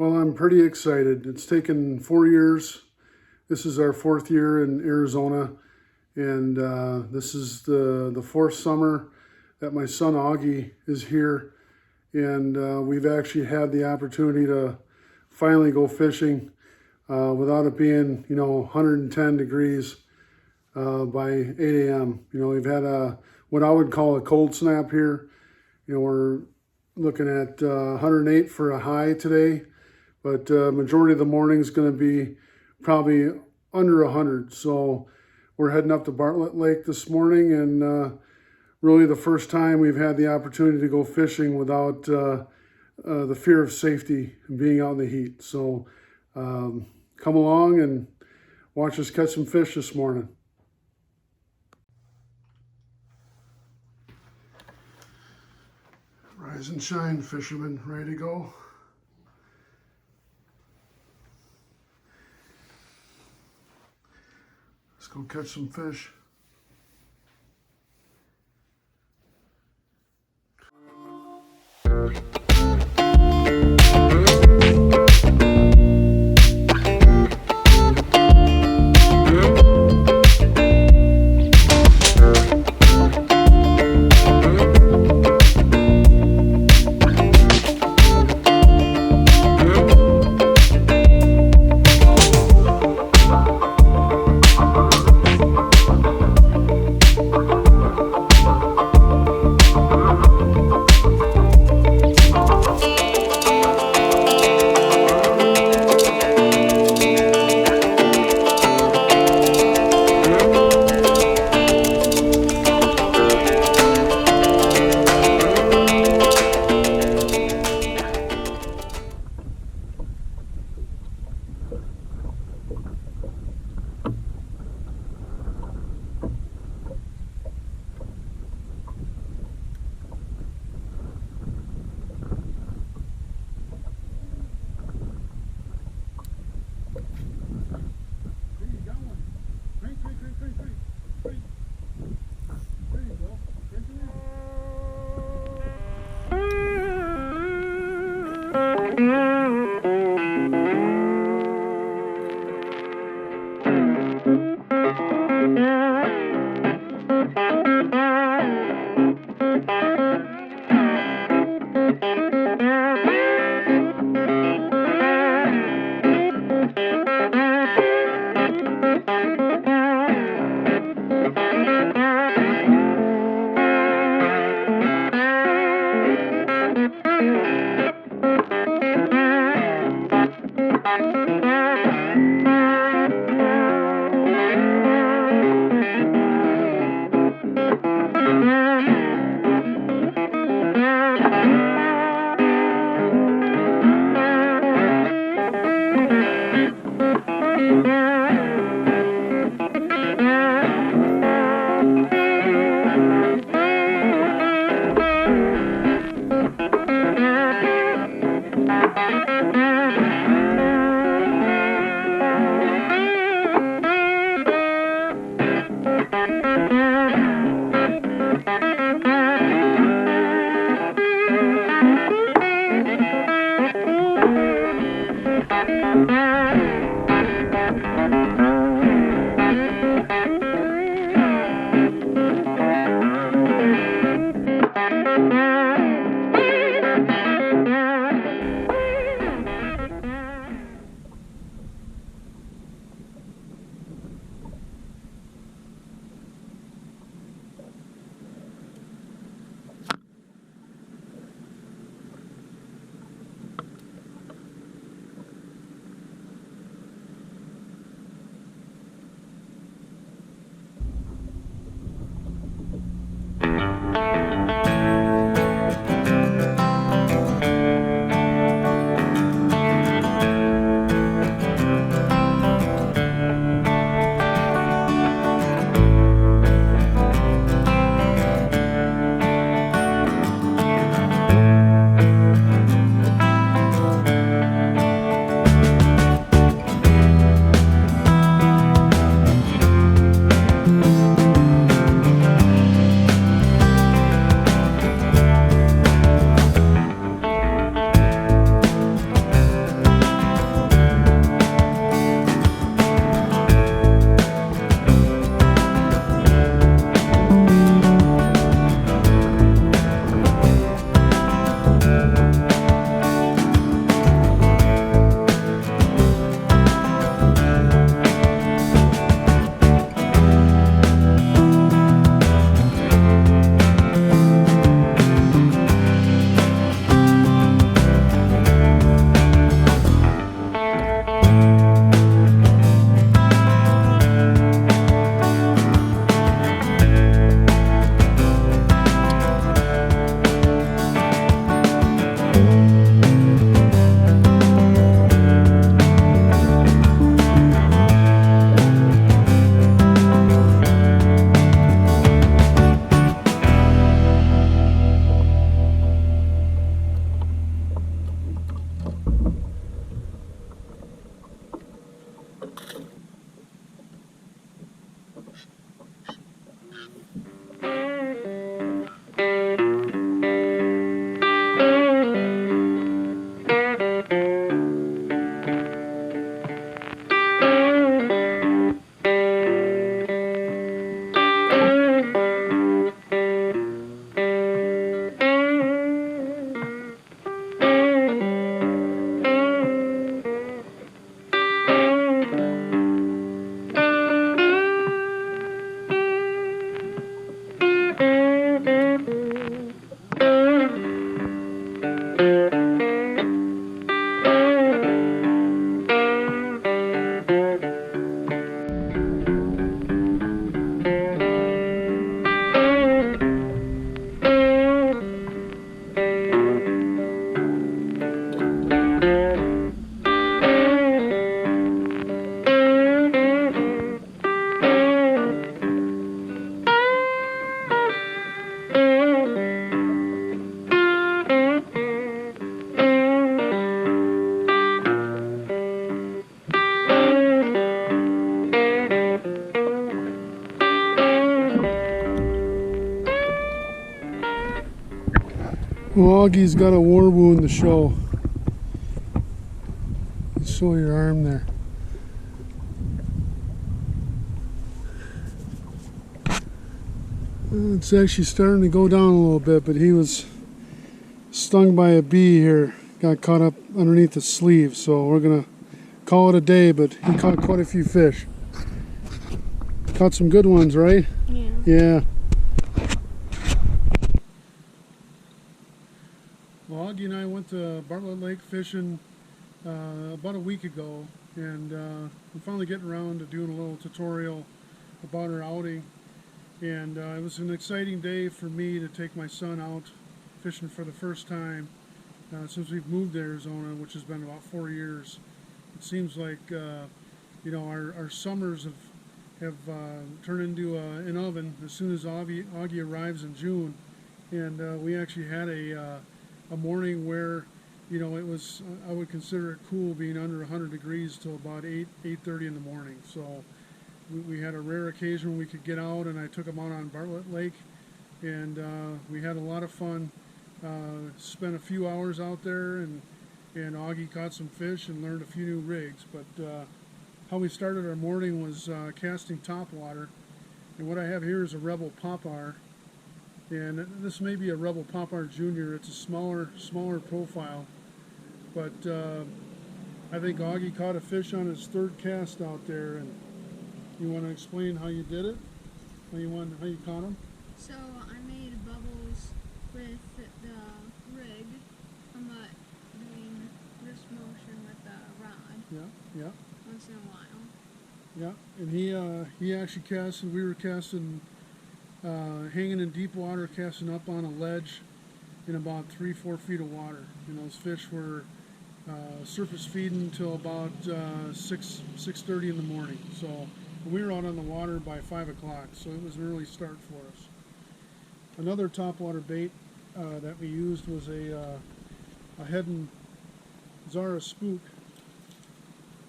Well, I'm pretty excited. It's taken 4 years. This is our fourth year in Arizona, and this is the fourth summer that my son Augie is here, and we've actually had the opportunity to finally go fishing without it being, 110 degrees by 8 a.m. We've had what I would call a cold snap here. We're looking at 108 for a high today, but majority of the morning is going to be probably under 100. So we're heading up to Bartlett Lake this morning, and really the first time we've had the opportunity to go fishing without the fear of safety and being out in the heat. So come along and watch us catch some fish this morning. Rise and shine, fishermen, ready to go. Let's go catch some fish. Well, Augie's got a war wound to show. Show your arm there. It's actually starting to go down a little bit, but he was stung by a bee here. Got caught up underneath the sleeve, so we're gonna call it a day, but he caught quite a few fish. Caught some good ones, right? Yeah. Yeah. Well, Auggie and I went to Bartlett Lake fishing about a week ago, and we're finally getting around to doing a little tutorial about our outing. And it was an exciting day for me to take my son out fishing for the first time since we've moved to Arizona, which has been about 4 years. It seems like you know, our summers have turned into an oven as soon as Auggie arrives in June. And we actually had a morning where, you know, it was, I would consider it cool being under 100 degrees till about 8:30 in the morning. So we had a rare occasion when we could get out, and I took him out on Bartlett Lake, and we had a lot of fun. Spent a few hours out there, and Auggie caught some fish and learned a few new rigs. But how we started our morning was casting topwater, and what I have here is a Rebel Popar, and this may be a Rebel Popar Junior. It's a smaller profile, but I think Auggie caught a fish on his third cast out there. And you want to explain how you did it? How you caught them? So I made bubbles with the rig. I'm doing this motion with the rod. Yeah. Once in a while. Yeah, and he actually casted. We were casting, hanging in deep water, casting up on a ledge in about 3-4 feet of water. And those fish were surface feeding until about 6:30 in the morning. So we were out on the water by 5 o'clock, so it was an early start for us. Another topwater bait that we used was a head and Zara spook.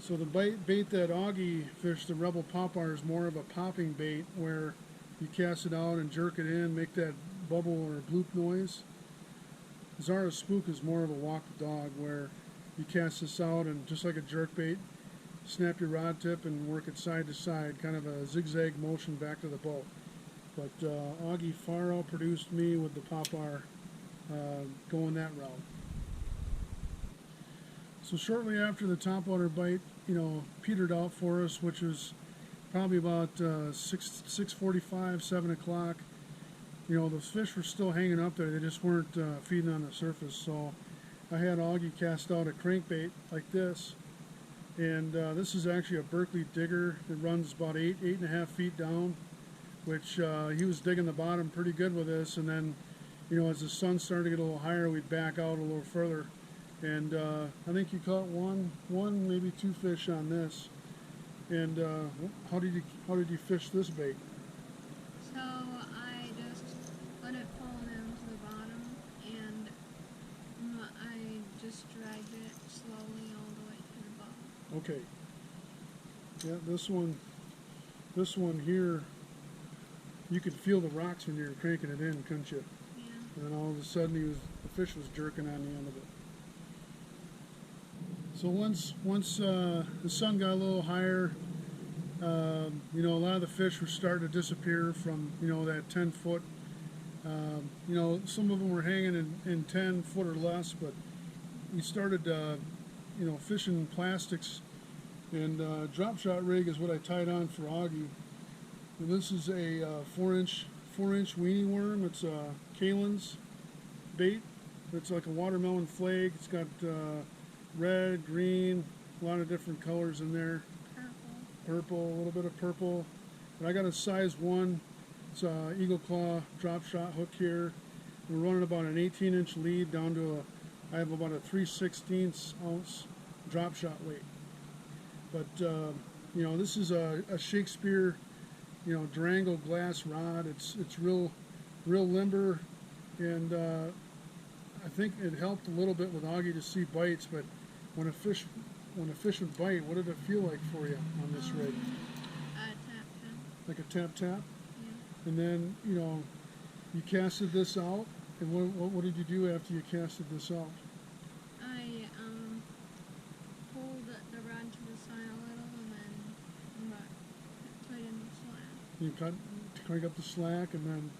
So the bait that Auggie fished, the Rebel Popar, is more of a popping bait where you cast it out and jerk it in, make that bubble or bloop noise. Zara spook is more of a walk the dog where you cast this out and just like a jerk bait, snap your rod tip and work it side to side, kind of a zigzag motion back to the boat. But Auggie far outproduced me with the Popar going that route. So shortly after the topwater bite, you know, petered out for us, which was probably about 6:45, 7 o'clock. You know, those fish were still hanging up there. They just weren't feeding on the surface. So I had Auggie cast out a crankbait like this. And this is actually a Berkeley digger. It runs about 8.5 feet down, which he was digging the bottom pretty good with this. And then, you know, as the sun started to get a little higher, we'd back out a little further. And I think you caught one, maybe 2 fish on this. And how did you fish this bait? So I just let it fall down to the bottom, and I just dragged it slowly all the way to the bottom. Okay. Yeah, this one here, you could feel the rocks when you were cranking it in, couldn't you? Yeah. And then all of a sudden the fish was jerking on the end of it. So once the sun got a little higher, you know, a lot of the fish were starting to disappear from, you know, that 10 foot. You know, some of them were hanging in 10 foot or less, but we started, you know, fishing plastics. And drop shot rig is what I tied on for Auggie. And this is a 4-inch weenie worm. It's a Kalen's bait. It's like a watermelon flake. It's got red, green, a lot of different colors in there. Purple, a little bit of purple. But I got a size 1. It's a Eagle Claw drop shot hook here. We're running about an 18-inch lead down to I have about a 3/16 ounce drop shot weight. But you know, this is a Shakespeare, you know, Durango glass rod. It's real limber, and I think it helped a little bit with Auggie to see bites. But when a fish would bite, what did it feel like for you on this rig? Tap. Like a tap tap? Yeah. And then, you know, you casted this out, And what did you do after you casted this out? I pulled the rod to the side a little and then put it in the slack. You crank up the slack, and then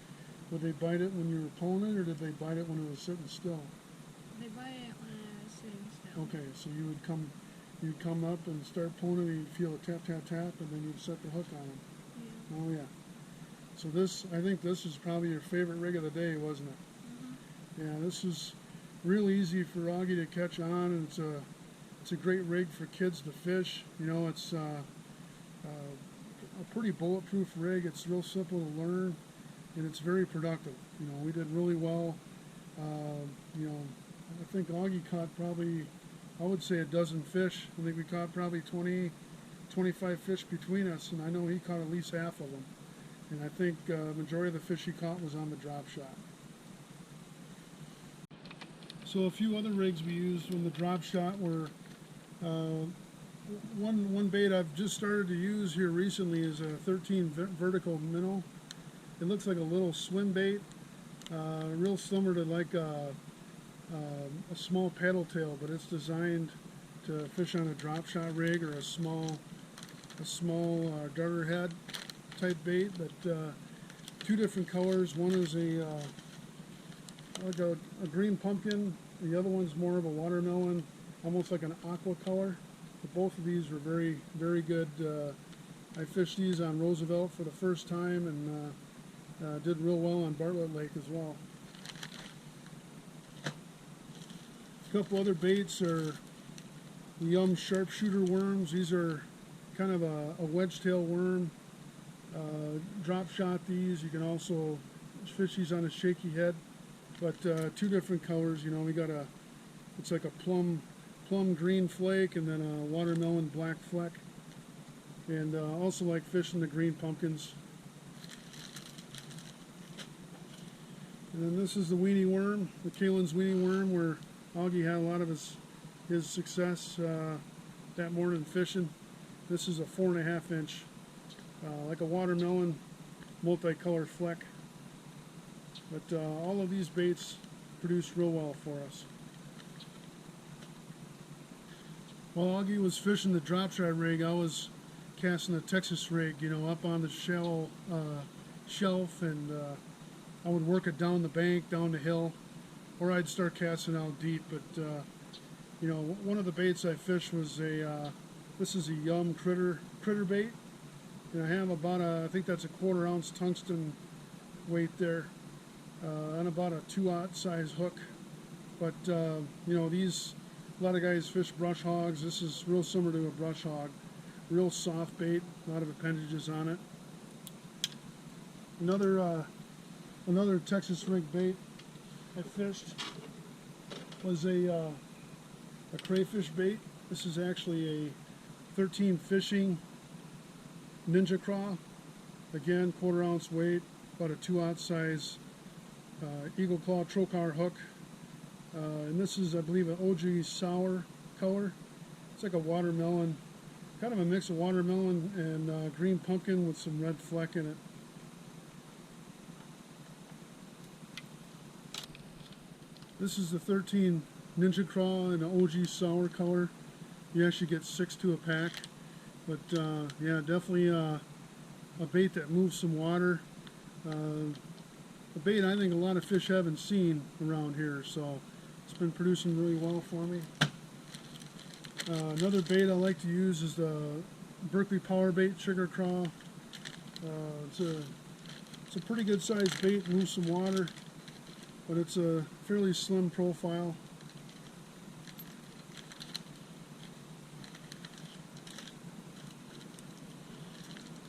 would they bite it when you were pulling it, or did they bite it when it was sitting still? They bite it when I was sitting still. Okay, so you'd come up and start pulling it, and you'd feel a tap, tap, tap, and then you'd set the hook on it. Yeah. Oh yeah. So I think this is probably your favorite rig of the day, wasn't it? Yeah, this is real easy for Auggie to catch on, and it's a great rig for kids to fish. You know, it's a pretty bulletproof rig. It's real simple to learn, and it's very productive. You know, we did really well. You know, I think Auggie caught probably, I would say, a dozen fish. I think we caught probably 20, 25 fish between us, and I know he caught at least half of them. And I think the majority of the fish he caught was on the drop shot. So a few other rigs we used on the drop shot were one bait I've just started to use here recently is a 13 vertical minnow. It looks like a little swim bait, real similar to like a small paddle tail, but it's designed to fish on a drop shot rig or a small darter head type bait. But two different colors. One is like a green pumpkin. The other one's more of a watermelon, almost like an aqua color. But both of these were very, very good. I fished these on Roosevelt for the first time, and did real well on Bartlett Lake as well. A couple other baits are the Yum sharpshooter worms. These are kind of a wedge tail worm. Drop shot these. You can also fish these on a shaky head. But two different colors, you know, we got it's like a plum green flake and then a watermelon black fleck. And also like fishing the green pumpkins. And then this is the weenie worm, the Kalen's weenie worm, where Auggie had a lot of his success that morning fishing. This is a 4.5 inch, like a watermelon multicolored fleck. But all of these baits produced real well for us. While Auggie was fishing the drop shot rig, I was casting the Texas rig, you know, up on the shallow shelf, and I would work it down the bank, down the hill, or I'd start casting out deep. But you know, one of the baits I fished was this is a Yum critter bait, and I have about I think that's a 1/4 ounce tungsten weight there. On about a 2/0 size hook. But you know, a lot of guys fish brush hogs. This is real similar to a brush hog. Real soft bait, a lot of appendages on it. Another Texas rig bait I fished was a crayfish bait. This is actually a 13 fishing Ninja Craw. Again, 1/4 ounce weight, about a 2/0 size Eagle Claw trocar hook, and this is, I believe, an Auggie sour color. It's like a watermelon, kind of a mix of watermelon and green pumpkin with some red fleck in it. This is the 13 Ninja Craw in an Auggie sour color. You actually get 6 to a pack, but yeah, definitely a bait that moves some water. A bait I think a lot of fish haven't seen around here, so it's been producing really well for me. Another bait I like to use is the Berkeley Power Bait Sugar Craw. It's a pretty good sized bait, moves some water, but it's a fairly slim profile.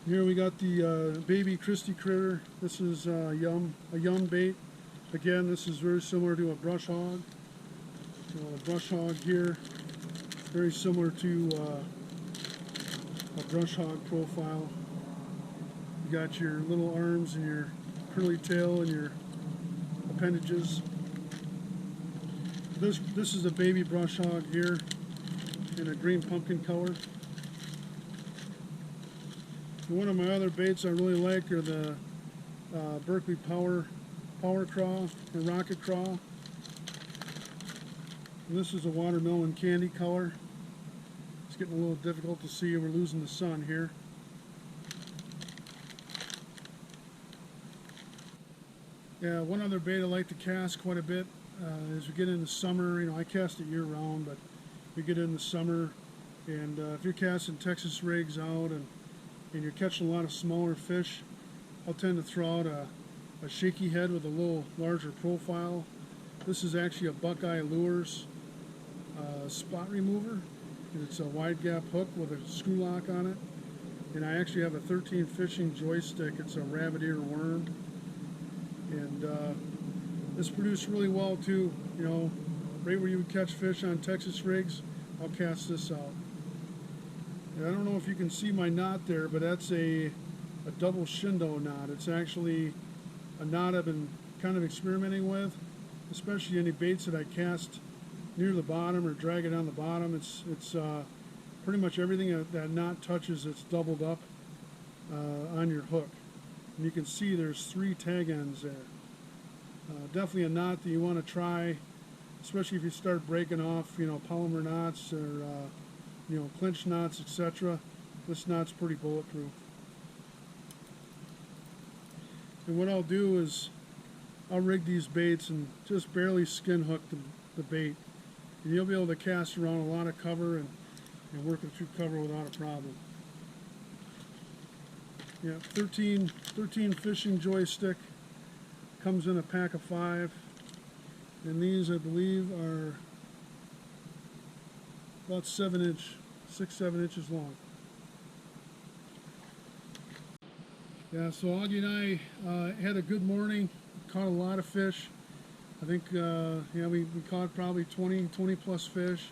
Here we got the baby Christie critter. This is a Yum bait. Again, this is very similar to a brush hog. A brush hog here, very similar to a brush hog profile. You got your little arms and your curly tail and your appendages. This is a baby brush hog here in a green pumpkin color. One of my other baits I really like are the Berkeley Power power craw or rocket craw. And this is a watermelon candy color. It's getting a little difficult to see. We're losing the sun here. Yeah, one other bait I like to cast quite a bit as we get into summer. You know, I cast it year round, but we get in the summer, and if you're casting Texas rigs out and you're catching a lot of smaller fish, I'll tend to throw out a shaky head with a little larger profile. This is actually a Buckeye Lures spot remover. And it's a wide gap hook with a screw lock on it. And I actually have a 13 fishing joystick. It's a rabbit ear worm. And this produced really well too. You know, right where you would catch fish on Texas rigs, I'll cast this out. And I don't know if you can see my knot there, but that's a double shindo knot. It's actually a knot I've been kind of experimenting with, especially any baits that I cast near the bottom or drag it on the bottom. It's pretty much everything that knot touches, it's doubled up on your hook. And you can see there's 3 tag ends there. Definitely a knot that you want to try, especially if you start breaking off, you know, polymer knots or you know, clinch knots, etc. This knot's pretty bulletproof. And what I'll do is I'll rig these baits and just barely skin hook the bait. And you'll be able to cast around a lot of cover and work it through cover without a problem. Yeah, 13 fishing joystick, comes in a pack of 5, and these I believe are about 7 inches long. Yeah, so Augie and I had a good morning, caught a lot of fish. I think yeah, we caught probably 20 plus fish.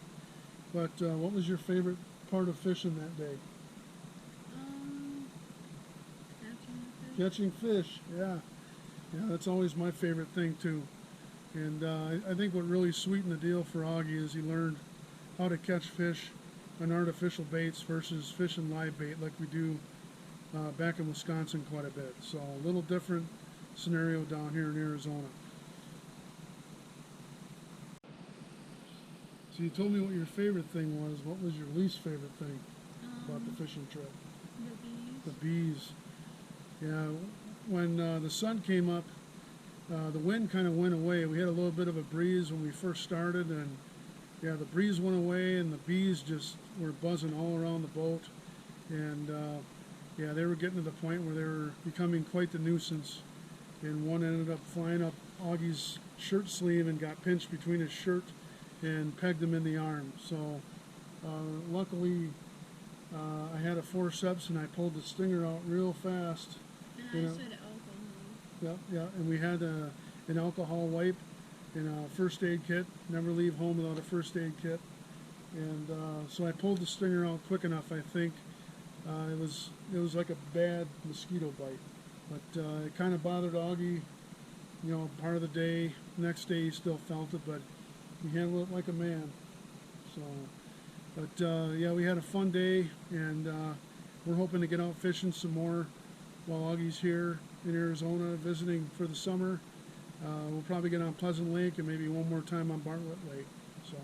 But what was your favorite part of fishing that day? Catching fish, yeah. Yeah, that's always my favorite thing too. And I think what really sweetened the deal for Augie is he learned how to catch fish on artificial baits versus fishing live bait like we do back in Wisconsin quite a bit. So a little different scenario down here in Arizona. So you told me what your favorite thing was. What was your least favorite thing about the fishing trip? The bees. The bees. Yeah, when the sun came up, the wind kind of went away. We had a little bit of a breeze when we first started, and yeah, the breeze went away and the bees just were buzzing all around the boat. And yeah, they were getting to the point where they were becoming quite the nuisance. And one ended up flying up Augie's shirt sleeve and got pinched between his shirt and pegged him in the arm. So luckily I had a forceps and I pulled the stinger out real fast. And You I know. said alcohol. Yeah, and we had an alcohol wipe and a first aid kit. Never leave home without a first aid kit. And so I pulled the stinger out quick enough, I think. It was like a bad mosquito bite. But it kind of bothered Augie, you know, part of the day. Next day he still felt it, but he handled it like a man. So, but yeah, we had a fun day, and we're hoping to get out fishing some more while Augie's here in Arizona visiting for the summer. We'll probably get on Pleasant Lake and maybe one more time on Bartlett Lake. So,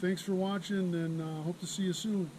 thanks for watching, and hope to see you soon.